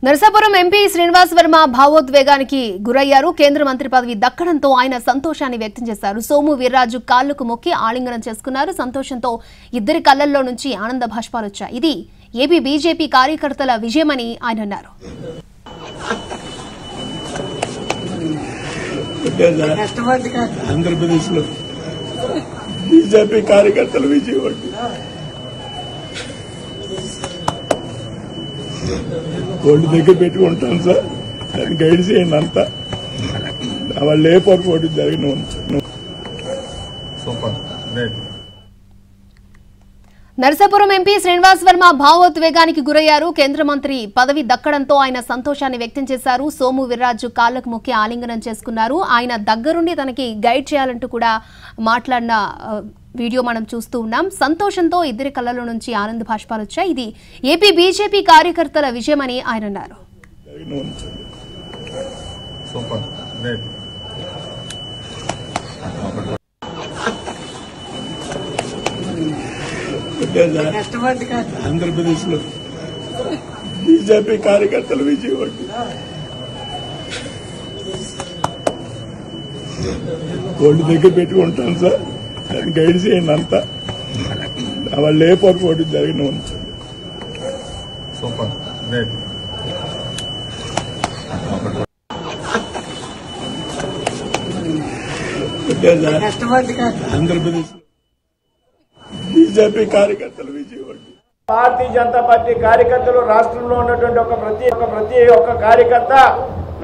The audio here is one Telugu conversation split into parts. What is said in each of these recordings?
నరసాపురం ఎంపీ శ్రీనివాస్ వర్మ భావోద్వేగానికి గురయ్యారు. కేంద్ర మంత్రి పదవి దక్కడంతో ఆయన సంతోషాన్ని వ్యక్తం చేశారు. సోము వీర్రాజు కాళ్లకు మొక్కి ఆలింగనం చేసుకున్నారు. సంతోషంతో ఇద్దరి కళ్లల్లో నుంచి ఆనంద భాష్పాలు వచ్చాయి. ఇది ఏపీ బీజేపీ కార్యకర్తల విజయమని ఆయన అన్నారు. ఆంధ్రప్రదేశ్లో బీజేపీ కార్యకర్తల విజయం కోల్డ్ దగ్గర పెట్టుకుంటాం సార్. దాన్ని గైడ్ చేయండి అంతా. వాళ్ళు ఏ పొరపాటు జరిగిన నరసాపురం ఎంపీ శ్రీనివాస్ వర్మ భావోద్వేగానికి గురయ్యారు. కేంద్ర మంత్రి పదవి దక్కడంతో ఆయన సంతోషాన్ని వ్యక్తం చేశారు. సోము వీర్రాజు కాళ్లకు మొక్కి ఆలింగనం చేసుకున్నారు. ఆయన దగ్గరుండి తనకి గైడ్ చేయాలంటూ కూడా మాట్లాడిన వీడియో మనం చూస్తూ ఉన్నాం. సంతోషంతో ఇద్దరి కళ్ళలో నుంచి ఆనంద భాష్పాలు వచ్చాయి. ఇది ఏపీ బీజేపీ కార్యకర్తల విజయమని ఆయన అన్నారు. ఆంధ్రప్రదేశ్లో బీజేపీ కార్యకర్తల విజయం కోల్డ్ దగ్గర పెట్టుకుంటాం సార్. దాన్ని గైడ్ చేయండి అంతా. వాళ్ళు ఏ పొరపాటు జరిగిన ఆంధ్రప్రదేశ్ బీజేపీ కార్యకర్తల విజయం. భారతీయ జనతా పార్టీ కార్యకర్తలు రాష్ట్రంలో ఉన్నటువంటి ప్రతి ఒక్క కార్యకర్త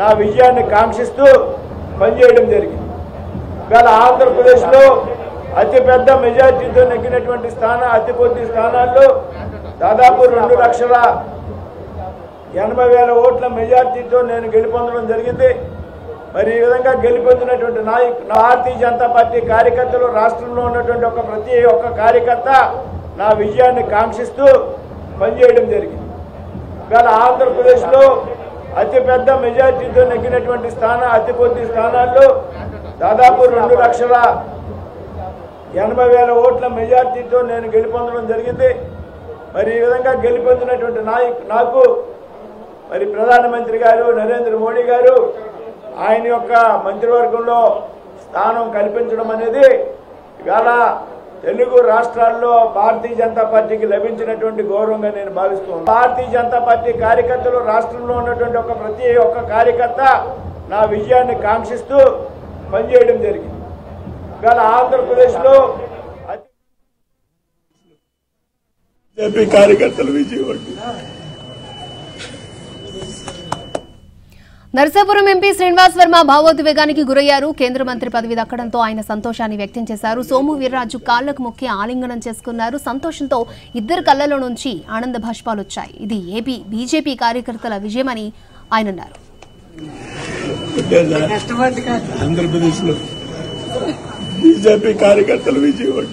నా విజయాన్ని కాంక్షిస్తూ పనిచేయడం జరిగింది. ఇవాళ ఆంధ్రప్రదేశ్ లో అతిపెద్ద మెజార్టీతో నెగ్గినటువంటి అతి కొద్ది స్థానాల్లో దాదాపు 2,80,000 ఓట్ల మెజార్టీతో నేను గెలుపొందడం జరిగింది. మరి ఈ విధంగా గెలుపొందినటువంటి భారతీయ జనతా పార్టీ కార్యకర్తలు రాష్ట్రంలో ఉన్నటువంటి ప్రతి ఒక్క కార్యకర్త నా విజయాన్ని కాంక్షిస్తూ పనిచేయడం జరిగింది. ఇవాళ ఆంధ్రప్రదేశ్ లో అతిపెద్ద మెజార్టీతో నెగ్గినటువంటి అతి కొద్ది స్థానాల్లో దాదాపు 2,80,000 ఓట్ల మెజార్టీతో నేను గెలుపొందడం జరిగింది. మరి ఈ విధంగా గెలుపొందినటువంటి నాకు మరి ప్రధానమంత్రి గారు నరేంద్ర మోడీ గారు ఆయన యొక్క మంత్రివర్గంలో స్థానం కల్పించడం అనేది ఇవాళ తెలుగు రాష్ట్రాల్లో భారతీయ జనతా పార్టీకి లభించినటువంటి గౌరవంగా నేను భావిస్తున్నాను. భారతీయ జనతా పార్టీ కార్యకర్తలు రాష్ట్రంలో ఉన్నటువంటి ప్రతి ఒక్క కార్యకర్త నా విజయాన్ని కాంక్షిస్తూ పనిచేయడం జరిగింది. ఇవాళ ఆంధ్రప్రదేశ్ లో బీజేపీ కార్యకర్తల విజయం. నరసాపురం ఎంపీ శ్రీనివాస్ వర్మ భావోద్వేగానికి గురయ్యారు. కేంద్ర మంత్రి పదవి దక్కడంతో ఆయన సంతోషాన్ని వ్యక్తం చేశారు. సోము వీర్రాజు కాళ్లకు మొక్కి ఆలింగనం చేసుకున్నారు. సంతోషంతో ఇద్దరు కళ్లలో నుంచి ఆనంద భాష్పాలు వచ్చాయి. ఇది ఏపీ బీజేపీ కార్యకర్తల విజయమని ఆయన అన్నారు. ఆంధ్రప్రదేశ్ లో బీజేపీ కార్యకర్తల విజయం.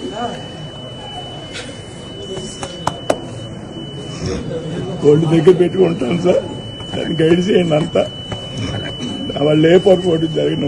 కోల్డ్ దగ్గర పెట్టుకుంటాం సార్. దాన్ని గైడ్ చేయండి అంతా. వాళ్ళు ఏ పొరపాటు జరిగిన